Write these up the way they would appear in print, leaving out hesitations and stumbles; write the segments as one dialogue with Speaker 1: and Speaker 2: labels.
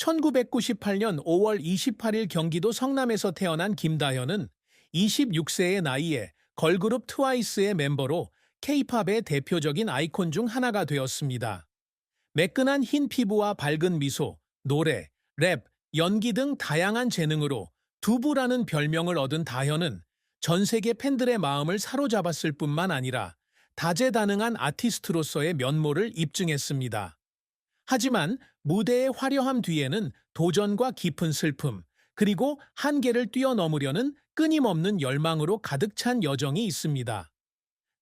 Speaker 1: 1998년 5월 28일 경기도 성남에서 태어난 김다현은 26세의 나이에 걸그룹 트와이스의 멤버로 K-팝의 대표적인 아이콘 중 하나가 되었습니다. 매끈한 흰 피부와 밝은 미소, 노래, 랩, 연기 등 다양한 재능으로 두부라는 별명을 얻은 다현은 전 세계 팬들의 마음을 사로잡았을 뿐만 아니라 다재다능한 아티스트로서의 면모를 입증했습니다. 하지만 무대의 화려함 뒤에는 도전과 깊은 슬픔, 그리고 한계를 뛰어넘으려는 끊임없는 열망으로 가득 찬 여정이 있습니다.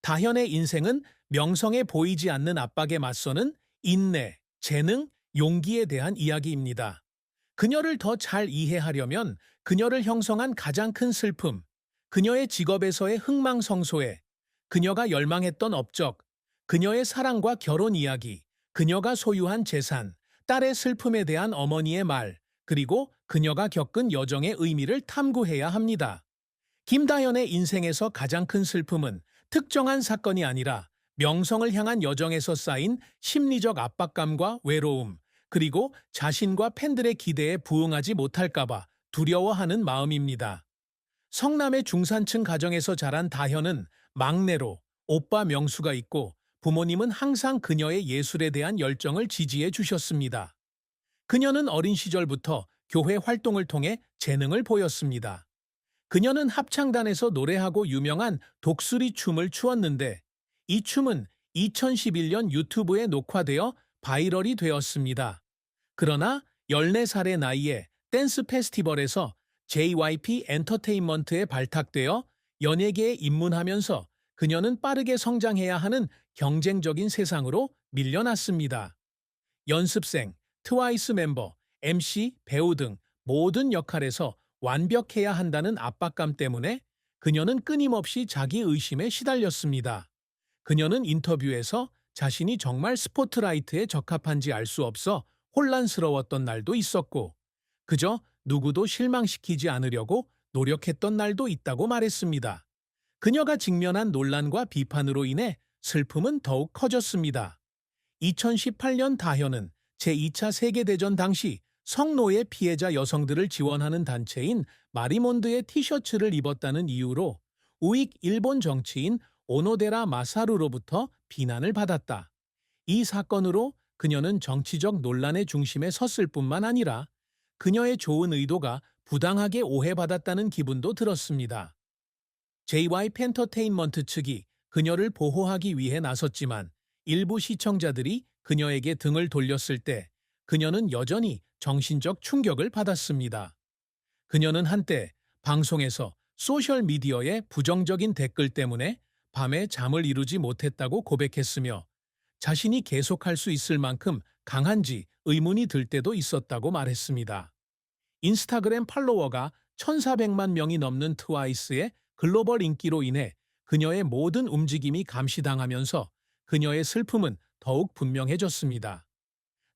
Speaker 1: 다현의 인생은 명성에 보이지 않는 압박에 맞서는 인내, 재능, 용기에 대한 이야기입니다. 그녀를 더 잘 이해하려면 그녀를 형성한 가장 큰 슬픔, 그녀의 직업에서의 흥망성쇠, 그녀가 열망했던 업적, 그녀의 사랑과 결혼 이야기, 그녀가 소유한 재산, 딸의 슬픔에 대한 어머니의 말, 그리고 그녀가 겪은 여정의 의미를 탐구해야 합니다. 김다현의 인생에서 가장 큰 슬픔은 특정한 사건이 아니라 명성을 향한 여정에서 쌓인 심리적 압박감과 외로움, 그리고 자신과 팬들의 기대에 부응하지 못할까봐 두려워하는 마음입니다. 성남의 중산층 가정에서 자란 다현은 막내로 오빠 명수가 있고 부모님은 항상 그녀의 예술에 대한 열정을 지지해 주셨습니다. 그녀는 어린 시절부터 교회 활동을 통해 재능을 보였습니다. 그녀는 합창단에서 노래하고 유명한 독수리 춤을 추었는데 이 춤은 2011년 유튜브에 녹화되어 바이럴이 되었습니다. 그러나 14살의 나이에 댄스 페스티벌에서 JYP 엔터테인먼트에 발탁되어 연예계에 입문하면서 그녀는 빠르게 성장해야 하는 경쟁적인 세상으로 밀려났습니다. 연습생, 트와이스 멤버, MC, 배우 등 모든 역할에서 완벽해야 한다는 압박감 때문에 그녀는 끊임없이 자기 의심에 시달렸습니다. 그녀는 인터뷰에서 자신이 정말 스포트라이트에 적합한지 알 수 없어 혼란스러웠던 날도 있었고, 그저 누구도 실망시키지 않으려고 노력했던 날도 있다고 말했습니다. 그녀가 직면한 논란과 비판으로 인해 슬픔은 더욱 커졌습니다. 2018년 다현은 제2차 세계대전 당시 성노예 피해자 여성들을 지원하는 단체인 마리몬드의 티셔츠를 입었다는 이유로 우익 일본 정치인 오노데라 마사루로부터 비난을 받았다. 이 사건으로 그녀는 정치적 논란의 중심에 섰을 뿐만 아니라 그녀의 좋은 의도가 부당하게 오해받았다는 기분도 들었습니다. JYP 엔터테인먼트 측이 그녀를 보호하기 위해 나섰지만 일부 시청자들이 그녀에게 등을 돌렸을 때 그녀는 여전히 정신적 충격을 받았습니다. 그녀는 한때 방송에서 소셜미디어의 부정적인 댓글 때문에 밤에 잠을 이루지 못했다고 고백했으며 자신이 계속할 수 있을 만큼 강한지 의문이 들 때도 있었다고 말했습니다. 인스타그램 팔로워가 1,400만 명이 넘는 트와이스의 글로벌 인기로 인해 그녀의 모든 움직임이 감시당하면서 그녀의 슬픔은 더욱 분명해졌습니다.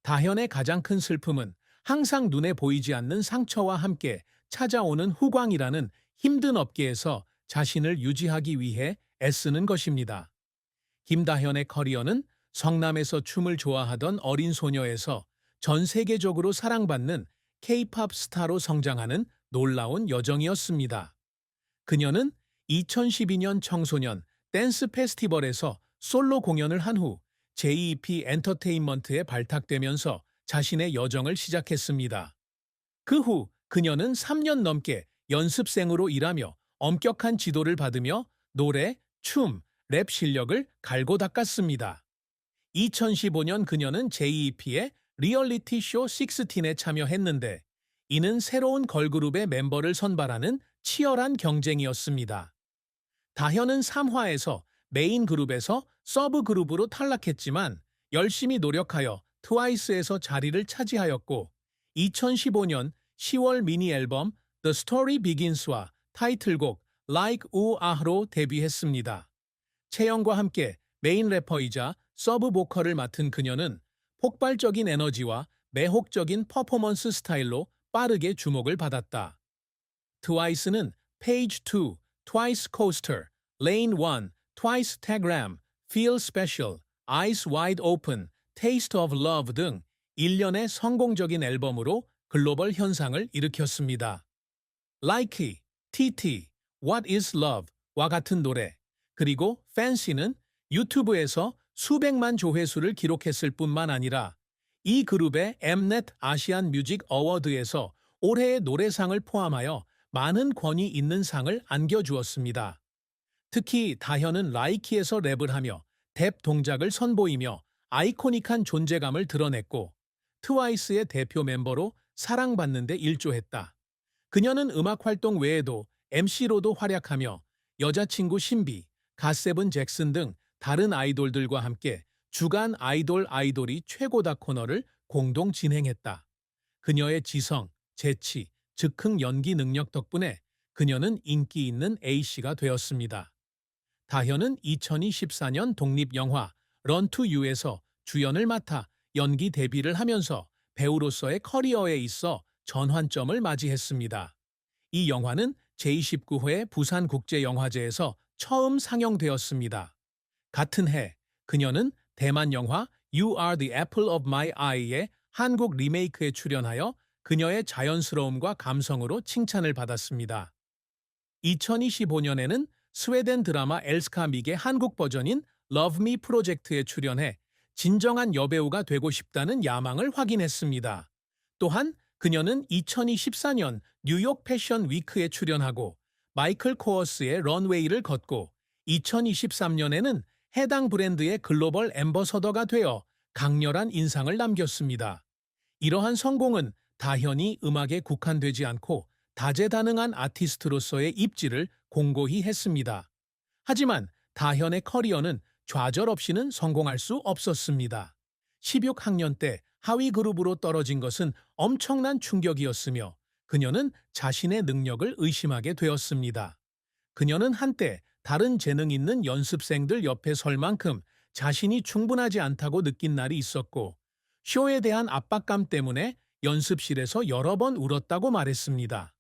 Speaker 1: 다현의 가장 큰 슬픔은 항상 눈에 보이지 않는 상처와 함께 찾아오는 후광이라는 힘든 업계에서 자신을 유지하기 위해 애쓰는 것입니다. 김다현의 커리어는 성남에서 춤을 좋아하던 어린 소녀에서 전 세계적으로 사랑받는 K-팝 스타로 성장하는 놀라운 여정이었습니다. 그녀는 2012년 청소년 댄스 페스티벌에서 솔로 공연을 한 후 JYP 엔터테인먼트에 발탁되면서 자신의 여정을 시작했습니다. 그 후 그녀는 3년 넘게 연습생으로 일하며 엄격한 지도를 받으며 노래, 춤, 랩 실력을 갈고 닦았습니다. 2015년 그녀는 JYP의 리얼리티 쇼 16에 참여했는데 이는 새로운 걸그룹의 멤버를 선발하는 치열한 경쟁이었습니다. 다현은 3화에서 메인 그룹에서 서브 그룹으로 탈락했지만 열심히 노력하여 트와이스에서 자리를 차지하였고 2015년 10월 미니 앨범 The Story Begins와 타이틀곡 Like Ooh로 데뷔했습니다. 채영과 함께 메인 래퍼이자 서브 보컬을 맡은 그녀는 폭발적인 에너지와 매혹적인 퍼포먼스 스타일로 빠르게 주목을 받았다. 트와이스는 Page 2, Twice Coaster, Lane 1, Twice Tagram, Feel Special, Eyes Wide Open, Taste of Love 등 일련의 성공적인 앨범으로 글로벌 현상을 일으켰습니다. Like, TT, What is Love와 같은 노래, 그리고 Fancy는 유튜브에서 수백만 조회수를 기록했을 뿐만 아니라 이 그룹의 엠넷 아시안 뮤직 어워드에서 올해의 노래상을 포함하여 많은 권위 있는 상을 안겨주었습니다. 특히 다현은 라이키에서 랩을 하며 뎁 동작을 선보이며 아이코닉한 존재감을 드러냈고 트와이스의 대표 멤버로 사랑받는 데 일조했다. 그녀는 음악 활동 외에도 MC로도 활약하며 여자친구 신비, 갓세븐 잭슨 등 다른 아이돌들과 함께 주간 아이돌이 최고다 코너를 공동 진행했다. 그녀의 지성, 재치, 즉흥 연기 능력 덕분에 그녀는 인기 있는 A씨가 되었습니다. 다현은 2024년 독립영화 런투 유에서 주연을 맡아 연기 데뷔를 하면서 배우로서의 커리어에 있어 전환점을 맞이했습니다. 이 영화는 제29회 부산국제영화제에서 처음 상영되었습니다. 같은 해 그녀는 대만 영화 You Are the Apple of My Eye의 한국 리메이크에 출연하여 그녀의 자연스러움과 감성으로 칭찬을 받았습니다. 2025년에는 스웨덴 드라마 엘스카 믹의 한국 버전인 Love Me 프로젝트에 출연해 진정한 여배우가 되고 싶다는 야망을 확인했습니다. 또한 그녀는 2024년 뉴욕 패션 위크에 출연하고 마이클 코어스의 런웨이를 걷고 2023년에는 해당 브랜드의 글로벌 앰버서더가 되어 강렬한 인상을 남겼습니다. 이러한 성공은 다현이 음악에 국한되지 않고 다재다능한 아티스트로서의 입지를 공고히 했습니다. 하지만 다현의 커리어는 좌절 없이는 성공할 수 없었습니다. 16학년 때 하위 그룹으로 떨어진 것은 엄청난 충격이었으며 그녀는 자신의 능력을 의심하게 되었습니다. 그녀는 한때 다른 재능 있는 연습생들 옆에 설 만큼 자신이 충분하지 않다고 느낀 날이 있었고 쇼에 대한 압박감 때문에 연습실에서 여러 번 울었다고 말했습니다.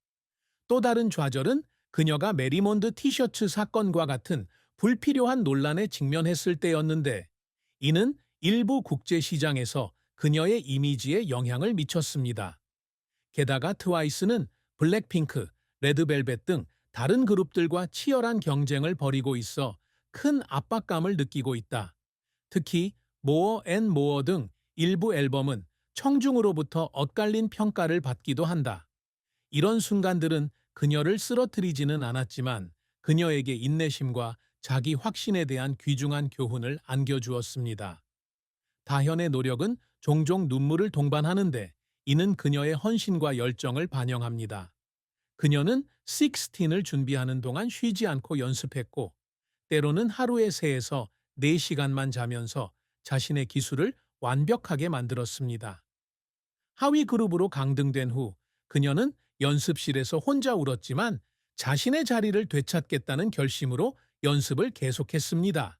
Speaker 1: 또 다른 좌절은 그녀가 메리몬드 티셔츠 사건과 같은 불필요한 논란에 직면했을 때였는데 이는 일부 국제시장에서 그녀의 이미지에 영향을 미쳤습니다. 게다가 트와이스는 블랙핑크, 레드벨벳 등 다른 그룹들과 치열한 경쟁을 벌이고 있어 큰 압박감을 느끼고 있다. 특히 모어 앤 모어 등 일부 앨범은 청중으로부터 엇갈린 평가를 받기도 한다. 이런 순간들은 그녀를 쓰러뜨리지는 않았지만 그녀에게 인내심과 자기 확신에 대한 귀중한 교훈을 안겨주었습니다. 다현의 노력은 종종 눈물을 동반하는데 이는 그녀의 헌신과 열정을 반영합니다. 그녀는 16을 준비하는 동안 쉬지 않고 연습했고 때로는 하루에 3에서 4시간만 자면서 자신의 기술을 완벽하게 만들었습니다. 하위 그룹으로 강등된 후 그녀는 연습실에서 혼자 울었지만 자신의 자리를 되찾겠다는 결심으로 연습을 계속했습니다.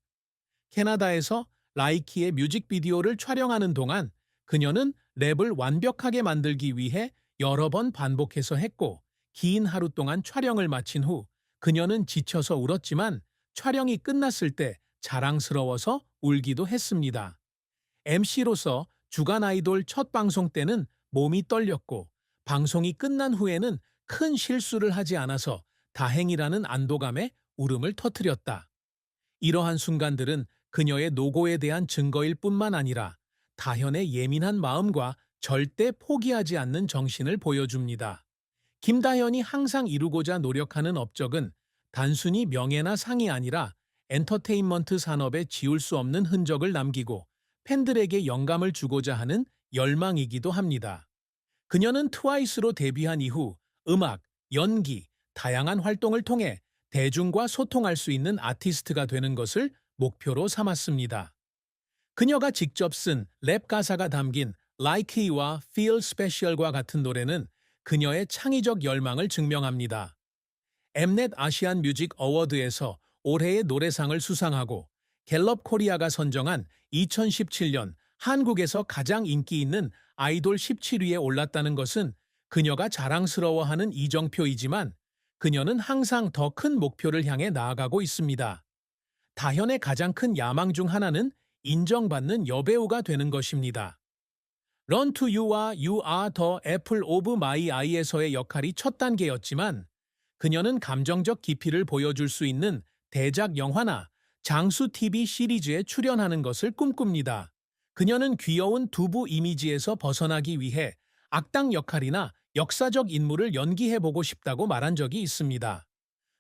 Speaker 1: 캐나다에서 라이키의 뮤직비디오를 촬영하는 동안 그녀는 랩을 완벽하게 만들기 위해 여러 번 반복해서 했고 긴 하루 동안 촬영을 마친 후 그녀는 지쳐서 울었지만 촬영이 끝났을 때 자랑스러워서 울기도 했습니다. MC로서 주간 아이돌 첫 방송 때는 몸이 떨렸고 방송이 끝난 후에는 큰 실수를 하지 않아서 다행이라는 안도감에 울음을 터뜨렸다. 이러한 순간들은 그녀의 노고에 대한 증거일 뿐만 아니라 다현의 예민한 마음과 절대 포기하지 않는 정신을 보여줍니다. 김다현이 항상 이루고자 노력하는 업적은 단순히 명예나 상이 아니라 엔터테인먼트 산업에 지울 수 없는 흔적을 남기고 팬들에게 영감을 주고자 하는 열망이기도 합니다. 그녀는 트와이스로 데뷔한 이후 음악, 연기, 다양한 활동을 통해 대중과 소통할 수 있는 아티스트가 되는 것을 목표로 삼았습니다. 그녀가 직접 쓴 랩 가사가 담긴 Likey와 Feel Special과 같은 노래는 그녀의 창의적 열망을 증명합니다. 엠넷 아시안 뮤직 어워드에서 올해의 노래상을 수상하고 갤럽 코리아가 선정한 2017년 한국에서 가장 인기 있는 아이돌 17위에 올랐다는 것은 그녀가 자랑스러워하는 이정표이지만 그녀는 항상 더 큰 목표를 향해 나아가고 있습니다. 다현의 가장 큰 야망 중 하나는 인정받는 여배우가 되는 것입니다. Run to You와 You Are the Apple of My Eye에서의 역할이 첫 단계였지만 그녀는 감정적 깊이를 보여줄 수 있는 대작 영화나 장수 TV 시리즈에 출연하는 것을 꿈꿉니다. 그녀는 귀여운 두부 이미지에서 벗어나기 위해 악당 역할이나 역사적 인물을 연기해보고 싶다고 말한 적이 있습니다.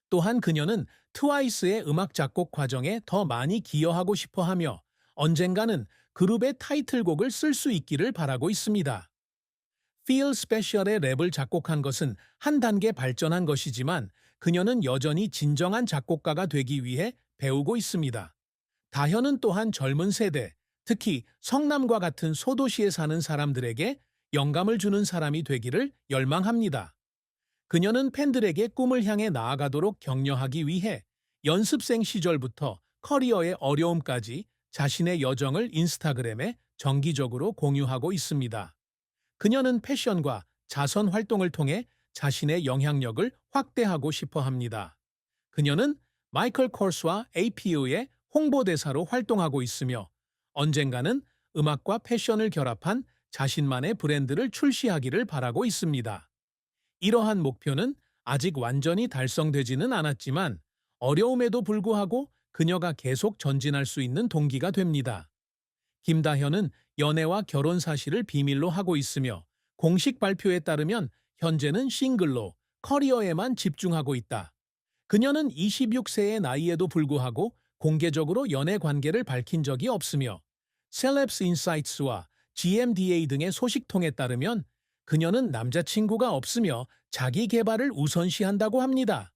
Speaker 1: 또한 그녀는 트와이스의 음악 작곡 과정에 더 많이 기여하고 싶어 하며 언젠가는 그룹의 타이틀곡을 쓸 수 있기를 바라고 있습니다. Feel Special의 랩을 작곡한 것은 한 단계 발전한 것이지만 그녀는 여전히 진정한 작곡가가 되기 위해 배우고 있습니다. 다현은 또한 젊은 세대, 특히 성남과 같은 소도시에 사는 사람들에게 영감을 주는 사람이 되기를 열망합니다. 그녀는 팬들에게 꿈을 향해 나아가도록 격려하기 위해 연습생 시절부터 커리어의 어려움까지 자신의 여정을 인스타그램에 정기적으로 공유하고 있습니다. 그녀는 패션과 자선 활동을 통해 자신의 영향력을 확대하고 싶어 합니다. 그녀는 마이클 코스와 APU의 홍보대사로 활동하고 있으며 언젠가는 음악과 패션을 결합한 자신만의 브랜드를 출시하기를 바라고 있습니다. 이러한 목표는 아직 완전히 달성되지는 않았지만 어려움에도 불구하고 그녀가 계속 전진할 수 있는 동기가 됩니다. 김다현은 연애와 결혼 사실을 비밀로 하고 있으며 공식 발표에 따르면 현재는 싱글로 커리어에만 집중하고 있다. 그녀는 26세의 나이에도 불구하고 공개적으로 연애 관계를 밝힌 적이 없으며 셀럽스 인사이트스와 GMDA 등의 소식통에 따르면 그녀는 남자친구가 없으며 자기 개발을 우선시한다고 합니다.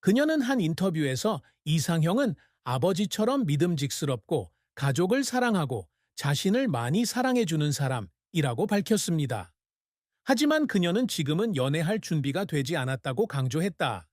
Speaker 1: 그녀는 한 인터뷰에서 이상형은 아버지처럼 믿음직스럽고 가족을 사랑하고 자신을 많이 사랑해주는 사람이라고 밝혔습니다. 하지만 그녀는 지금은 연애할 준비가 되지 않았다고 강조했다.